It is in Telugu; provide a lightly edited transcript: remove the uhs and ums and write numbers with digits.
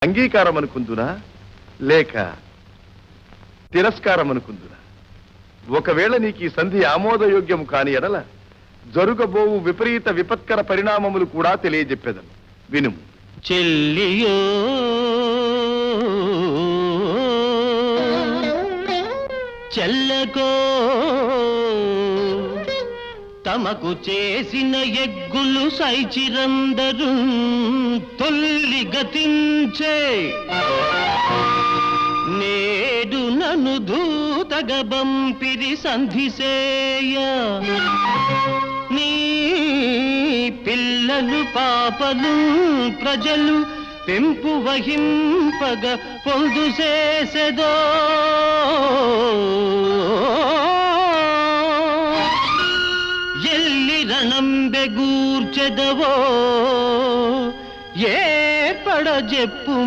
అంగీకారం అనుకుందునా లేక తిరస్కారం అనుకుందునా? ఒకవేళ నీకు ఈ సంధి ఆమోదయోగ్యం కాని ఎడల జరుగబోవు విపరీత విపత్కర పరిణామములు కూడా తెలియజెప్పేదను. వినుము. చెల్లియో చెల్లకో తమకు చేసిన ఎగ్గులు సైచిరందరు తొల్లి గతించే నేడు నన్ను దూతగా బంపిరి సంధిసేయ నీ పిల్లలు పాపలు ప్రజలు పెంపు వహింపగ పొందు చేసెదో ఎల్లి రణంబెగూర్చెదవో ఏ పడ జెప్పు